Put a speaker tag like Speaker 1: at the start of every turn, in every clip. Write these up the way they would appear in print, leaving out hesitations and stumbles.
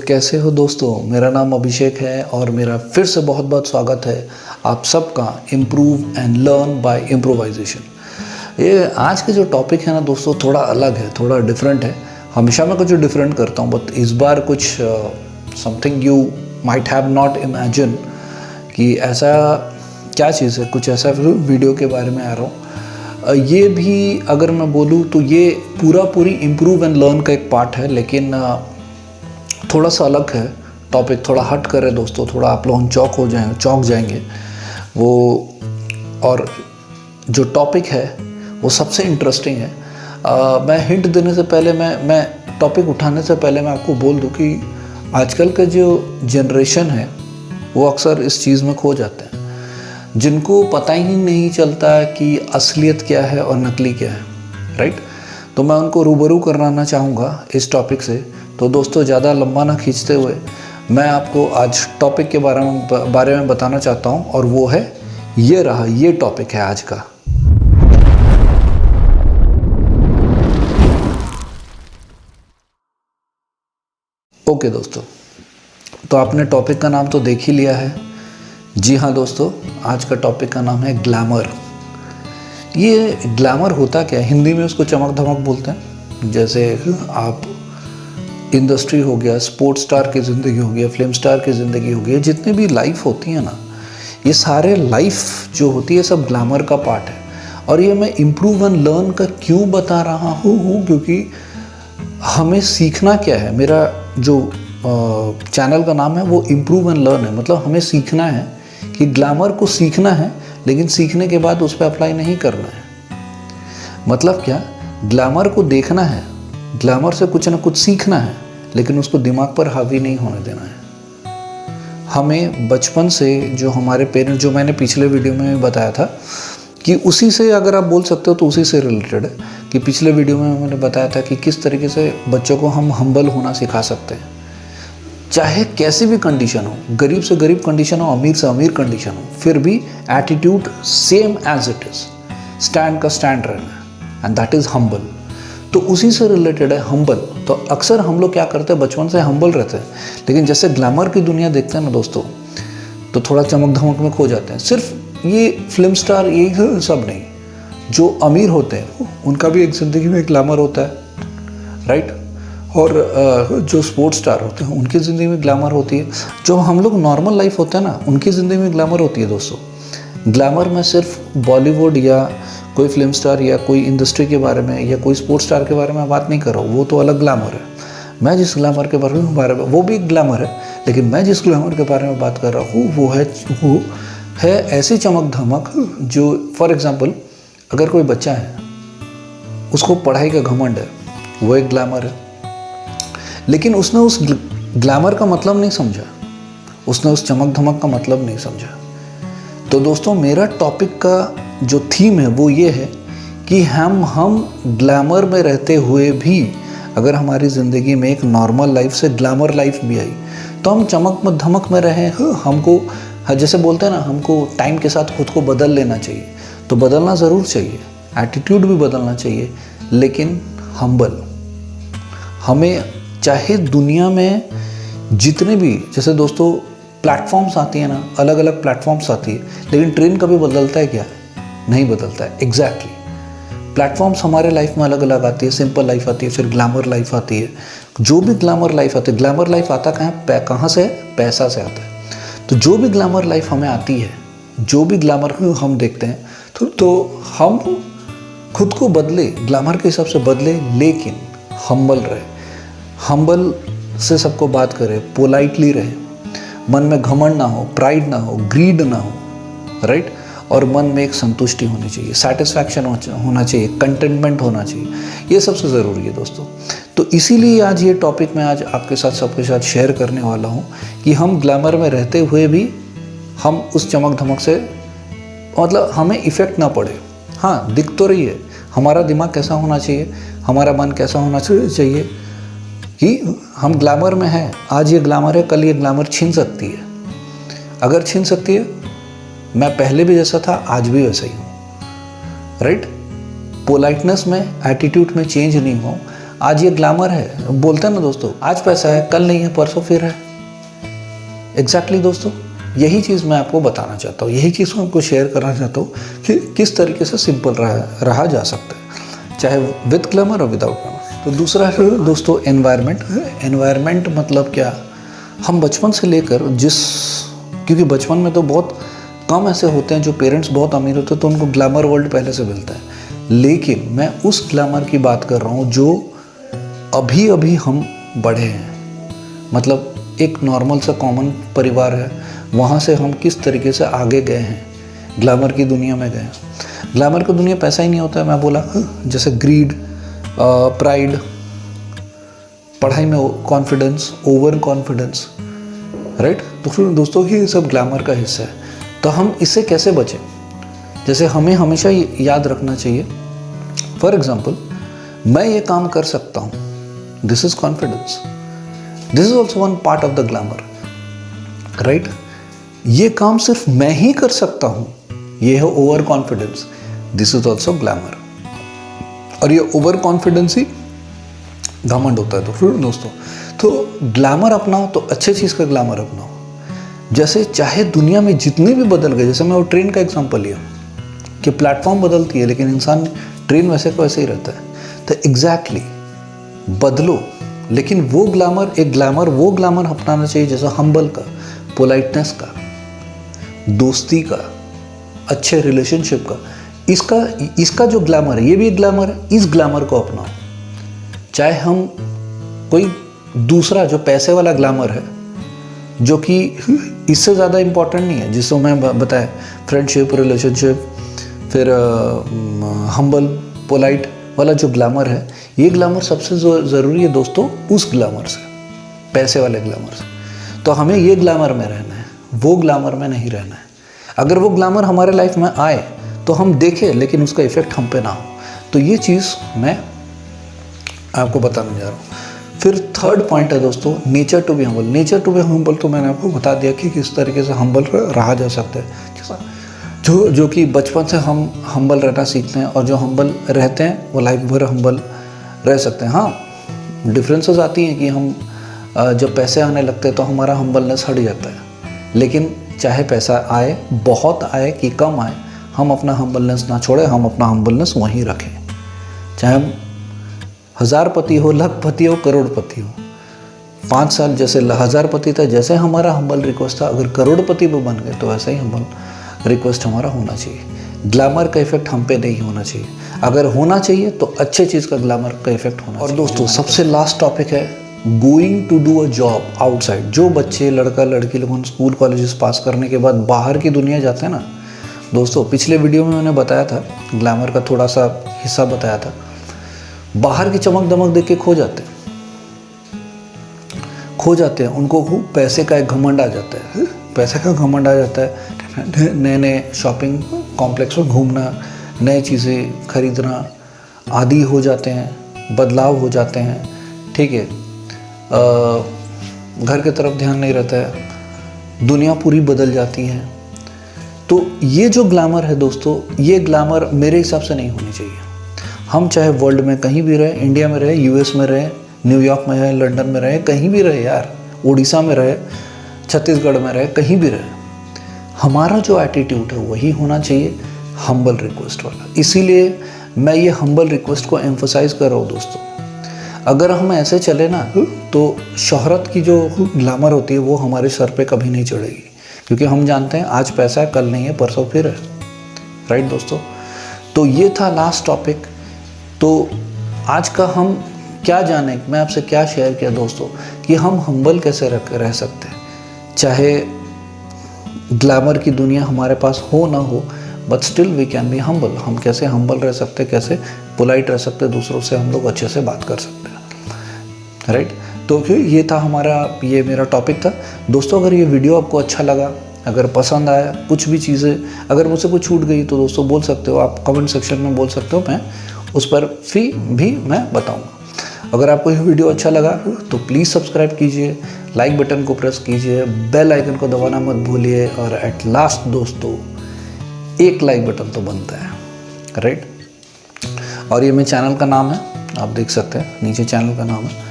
Speaker 1: कैसे हो दोस्तों। मेरा नाम अभिषेक है और मेरा फिर से बहुत बहुत स्वागत है आप सबका improve and learn by improvisation. ये आज के जो टॉपिक है ना दोस्तों, थोड़ा अलग है, थोड़ा डिफरेंट है। हमेशा मैं कुछ डिफरेंट करता हूँ, बट इस बार कुछ something you might have not imagine कि ऐसा क्या चीज़ है, कुछ ऐसा वीडियो के बारे में आ रहा हूँ। ये भी अगर मैं बोलूँ तो ये पूरी इम्प्रूव एंड लर्न का एक पार्ट है, लेकिन थोड़ा सा अलग है टॉपिक, थोड़ा हट कर है दोस्तों। थोड़ा आप लोग चौंक जाएंगे वो। और जो टॉपिक है वो सबसे इंटरेस्टिंग है। मैं हिंट देने से पहले, मैं टॉपिक उठाने से पहले मैं आपको बोल दूं कि आजकल का जो जनरेशन है वो अक्सर इस चीज़ में खो जाते हैं, जिनको पता ही नहीं चलता कि असलियत क्या है और नकली क्या है, राइट। तो मैं उनको रूबरू कराना चाहूँगा इस टॉपिक से। तो दोस्तों ज़्यादा लंबा ना खींचते हुए मैं आपको आज टॉपिक के बारे में बताना चाहता हूँ, और वो है ये टॉपिक है आज का। ओके दोस्तों, तो आपने टॉपिक का नाम तो देख ही लिया है। जी हाँ दोस्तों, आज का टॉपिक का नाम है ग्लैमर। ये ग्लैमर होता क्या है? हिंदी में उसको चमक धमक बोलते हैं। जैसे आप इंडस्ट्री हो गया, स्पोर्ट्स स्टार की ज़िंदगी हो गया, फिल्म स्टार की ज़िंदगी हो गई, जितने भी लाइफ होती है ना, ये सारे लाइफ जो होती है सब ग्लैमर का पार्ट है। और ये मैं इम्प्रूव एंड लर्न का क्यों बता रहा हूँ, क्योंकि हमें सीखना क्या है। मेरा जो चैनल का नाम है वो इम्प्रूव एंड लर्न है। मतलब हमें सीखना है कि ग्लैमर को सीखना है, लेकिन सीखने के बाद उस पर अप्लाई नहीं करना है। मतलब क्या, ग्लैमर को देखना है, ग्लैमर से कुछ ना कुछ सीखना है, लेकिन उसको दिमाग पर हावी नहीं होने देना है। हमें बचपन से जो हमारे पेरेंट्स, जो मैंने पिछले वीडियो में बताया था कि उसी से, अगर आप बोल सकते हो तो उसी से रिलेटेड है कि पिछले वीडियो में मैंने बताया था कि किस तरीके से बच्चों को हम हम्बल होना सिखा सकते हैं। चाहे कैसी भी कंडीशन हो, गरीब से गरीब कंडीशन हो, अमीर से अमीर कंडीशन हो, फिर भी attitude same as it is, stand का स्टैंड रहना, एंड दैट इज हम्बल। तो उसी से रिलेटेड है हम्बल। तो अक्सर हम लोग क्या करते हैं, बचपन से हम्बल रहते हैं, लेकिन जैसे ग्लैमर की दुनिया देखते हैं ना दोस्तों, तो थोड़ा चमक धमक में खो जाते हैं। सिर्फ ये फिल्म स्टार ये सब नहीं, जो अमीर होते हैं उनका भी एक ज़िंदगी में एक ग्लैमर होता है, राइट। और जो स्पोर्ट्स स्टार होते हैं उनकी ज़िंदगी में ग्लैमर होती है। जो हम लोग नॉर्मल लाइफ होते हैं ना, उनकी ज़िंदगी में ग्लैमर होती है दोस्तों। ग्लैमर में सिर्फ बॉलीवुड या कोई फिल्म स्टार या कोई इंडस्ट्री के बारे में या कोई स्पोर्ट्स स्टार के बारे में बात नहीं कर रहा हूँ, वो तो अलग ग्लैमर है। मैं जिस ग्लैमर के बारे में वो भी ग्लैमर है, लेकिन मैं जिस ग्लैमर के बारे में बात कर रहा हूँ वो है ऐसी चमक धमक जो, फॉर एग्जांपल, अगर कोई बच्चा है, उसको पढ़ाई का घमंड है, वो एक ग्लैमर है, लेकिन उसने उस ग्लैमर का मतलब नहीं समझा, उसने उस चमक धमक का मतलब नहीं समझा। तो दोस्तों, मेरा टॉपिक का जो थीम है वो ये है कि हम ग्लैमर में रहते हुए भी, अगर हमारी ज़िंदगी में एक नॉर्मल लाइफ से ग्लैमर लाइफ भी आई, तो हम चमक में धमक में रहें। हमको, जैसे बोलते हैं ना, हमको टाइम के साथ खुद को बदल लेना चाहिए। तो बदलना ज़रूर चाहिए, एटीट्यूड भी बदलना चाहिए, लेकिन हम्बल। हमें चाहे दुनिया में जितने भी, जैसे दोस्तों प्लेटफॉर्म्स आती है ना, अलग अलग प्लेटफॉर्म्स आती है, लेकिन ट्रेन कभी बदलता है क्या? नहीं बदलता है। एग्जैक्टली, प्लेटफॉर्म्स हमारे लाइफ में अलग अलग आती है। सिंपल लाइफ आती है, फिर ग्लैमर लाइफ आती है। जो भी ग्लैमर लाइफ आती है, ग्लैमर लाइफ आता कहाँ से? पैसा से आता है। तो जो भी ग्लैमर लाइफ हमें आती है, जो भी ग्लैमर हम देखते हैं, तो हम खुद को बदले, ग्लैमर के हिसाब से बदले, लेकिन हम्बल रहे। हम्बल से सबको बात करें, पोलाइटली रहे, मन में घमंड ना हो, प्राइड ना हो, ग्रीड ना हो, राइट। और मन में एक संतुष्टि होनी चाहिए, सेटिस्फैक्शन होना चाहिए, कंटेंटमेंट होना चाहिए। ये सबसे ज़रूरी है दोस्तों। तो इसीलिए आज ये टॉपिक मैं आज आपके साथ, सबके साथ शेयर करने वाला हूँ कि हम ग्लैमर में रहते हुए भी हम उस चमक धमक से, मतलब हमें इफ़ेक्ट ना पड़े। हाँ, दिख तो रही है, हमारा दिमाग कैसा होना चाहिए, हमारा मन कैसा होना चाहिए कि हम ग्लैमर में हैं। आज ये ग्लैमर है, कल ये ग्लैमर छीन सकती है। अगर छीन सकती है, मैं पहले भी जैसा था आज भी वैसा ही हूँ, राइट। पोलाइटनेस में, एटीट्यूड में चेंज नहीं हो। आज ये ग्लैमर है, बोलते हैं ना दोस्तों, आज पैसा है कल नहीं है परसों फिर है। एग्जैक्टली दोस्तों, यही चीज़ मैं आपको बताना चाहता हूँ, यही चीज़ मैं आपको शेयर करना चाहता हूँ कि किस तरीके से सिंपल रहा जा सकता है, चाहे विद ग्लैमर और विदाउट ग्लैमर। तो दूसरा है दोस्तों एनवायरनमेंट। एनवायरनमेंट मतलब क्या, हम बचपन से लेकर क्योंकि बचपन में तो बहुत कम ऐसे होते हैं जो पेरेंट्स बहुत अमीर होते हैं तो उनको ग्लैमर वर्ल्ड पहले से मिलता है, लेकिन मैं उस ग्लैमर की बात कर रहा हूँ जो अभी अभी हम बढ़े हैं। मतलब एक नॉर्मल सा कॉमन परिवार है, वहाँ से हम किस तरीके से आगे गए हैं, ग्लैमर की दुनिया में गए हैं। ग्लैमर की दुनिया पैसा ही नहीं होता है, मैं बोला जैसे ग्रीड, प्राइड, पढ़ाई में कॉन्फिडेंस, ओवर कॉन्फिडेंस, राइट। तो फिर दोस्तों ये सब ग्लैमर का हिस्सा है। तो हम इससे कैसे बचें, जैसे हमें हमेशा याद रखना चाहिए, फॉर एग्जाम्पल मैं ये काम कर सकता हूँ, this is confidence, this is also one part of the glamour, right. ये काम सिर्फ मैं ही कर सकता हूँ, ये है over confidence, this is also glamour. और ये ओवर कॉन्फिडेंस ही घमंड होता है। तो फिर दोस्तों, तो ग्लैमर अपनाओ तो अच्छे चीज़ का ग्लैमर अपनाओ। जैसे चाहे दुनिया में जितने भी बदल गए, जैसे मैं वो ट्रेन का एग्जांपल लिया कि प्लेटफॉर्म बदलती है लेकिन इंसान, ट्रेन वैसे को वैसे ही रहता है। तो एग्जैक्टली बदलो, लेकिन वो ग्लैमर वो ग्लैमर अपनाना चाहिए जैसा हम्बल का, पोलाइटनेस का, दोस्ती का, अच्छे रिलेशनशिप का। इसका जो ग्लैमर है ये भी एक ग्लैमर है, इस ग्लैमर को अपनाओ। चाहे हम कोई दूसरा जो पैसे वाला ग्लैमर है जो कि इससे ज़्यादा इम्पॉर्टेंट नहीं है, जिसको मैं बताया फ्रेंडशिप, रिलेशनशिप, फिर हम्बल, पोलाइट वाला जो ग्लैमर है, ये ग्लैमर सबसे ज़रूरी है दोस्तों उस ग्लैमर से, पैसे वाले ग्लैमर से। तो हमें ये ग्लैमर में रहना है, वो ग्लैमर में नहीं रहना है। अगर वो ग्लैमर हमारे लाइफ में आए तो हम देखें लेकिन उसका इफेक्ट हम पे ना हो। तो ये चीज़ मैं आपको बताने जा रहा हूँ। फिर थर्ड पॉइंट है दोस्तों, nature to be humble. Nature to be humble तो मैंने आपको बता दिया कि किस तरीके से हम्बल रहा जा सकता है। जो कि बचपन से हम हम्बल रहना सीखते हैं और जो हम्बल रहते हैं वो लाइफ भर हम्बल रह सकते हैं। हाँ, डिफरेंसेस आती हैं कि हम जब पैसे आने लगते हैं तो हमारा हम्बलनेस हट जाता है, लेकिन चाहे पैसा आए, बहुत आए कि कम आए, हम अपना हम्बलनेस ना छोड़ें, हम अपना हम्बलनेस वहीं रखें। चाहे हम 1000 पति हो, लखपति हो, करोड़पति हो। 5 साल जैसे 1000 पति था, जैसे हमारा हम्बल रिक्वेस्ट था, अगर करोड़पति भी बन गए तो वैसा ही हम्बल रिक्वेस्ट हमारा होना चाहिए। ग्लैमर का इफेक्ट हम पे नहीं होना चाहिए, अगर होना चाहिए तो अच्छे चीज़ का ग्लैमर का इफेक्ट होना चाहिए। और दोस्तों सबसे लास्ट टॉपिक है going to do a job outside. जो बच्चे, लड़का लड़की लोगों स्कूल कॉलेजेस पास करने के बाद बाहर की दुनिया जाते हैं ना दोस्तों, पिछले वीडियो में मैंने बताया था, ग्लैमर का थोड़ा सा हिस्सा बताया था, बाहर की चमक दमक देख के खो जाते हैं। उनको पैसे का एक घमंड आ जाता है, पैसे का घमंड आ जाता है। नए नए शॉपिंग कॉम्प्लेक्स में घूमना, नए चीज़ें खरीदना आदि हो जाते हैं, बदलाव हो जाते हैं, ठीक है। घर की तरफ ध्यान नहीं रहता है, दुनिया पूरी बदल जाती है। तो ये जो ग्लैमर है दोस्तों, ये ग्लैमर मेरे हिसाब से नहीं होनी चाहिए। हम चाहे वर्ल्ड में कहीं भी रहे, इंडिया में रहे, यूएस में रहे, न्यूयॉर्क में रहे, लंदन में रहे, कहीं भी रहे यार, उड़ीसा में रहे, छत्तीसगढ़ में रहे, कहीं भी रहे, हमारा जो एटीट्यूड है वही होना चाहिए, हम्बल रिक्वेस्ट वाला। इसीलिए मैं ये हम्बल रिक्वेस्ट को एम्फोसाइज कर रहा हूँ दोस्तों। अगर हम ऐसे चले ना तो शोहरत की जो ग्लैमर होती है वो हमारे सर पे कभी नहीं चढ़ेगी, क्योंकि हम जानते हैं आज पैसा है कल नहीं है, परसों फिर है, राइट दोस्तों। तो ये था लास्ट टॉपिक। तो आज का हम क्या जाने, मैं आपसे क्या शेयर किया दोस्तों कि हम हम्बल कैसे रह सकते हैं, चाहे ग्लैमर की दुनिया हमारे पास हो ना हो, but still we can be humble. हम कैसे हम्बल रह सकते हैं, कैसे पोलाइट रह सकते हैं, दूसरों से हम लोग अच्छे से बात कर सकते हैं, राइट। तो फिर ये था ये मेरा टॉपिक था दोस्तों। अगर ये वीडियो आपको अच्छा लगा, अगर पसंद आया, कुछ भी चीज़ें अगर मुझसे कुछ छूट गई तो दोस्तों बोल सकते हो, आप कमेंट सेक्शन में बोल सकते हो, मैं उस पर भी मैं बताऊंगा। अगर आपको ये वीडियो अच्छा लगा तो प्लीज़ सब्सक्राइब कीजिए, लाइक बटन को प्रेस कीजिए, बेल आइकन को दबाना मत भूलिए, और एट लास्ट दोस्तों एक लाइक बटन तो बनता है, राइट। और ये मेरे चैनल का नाम है आप देख सकते हैं, नीचे चैनल का नाम है।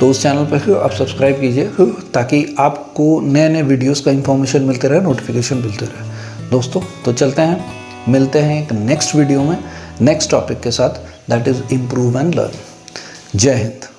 Speaker 1: तो उस चैनल पर आप सब्सक्राइब कीजिए ताकि आपको नए नए वीडियोस का इंफॉर्मेशन मिलते रहे, नोटिफिकेशन मिलते रहे। दोस्तों तो चलते हैं, मिलते हैं एक नेक्स्ट वीडियो में नेक्स्ट टॉपिक के साथ, that is improve and learn. जय हिंद।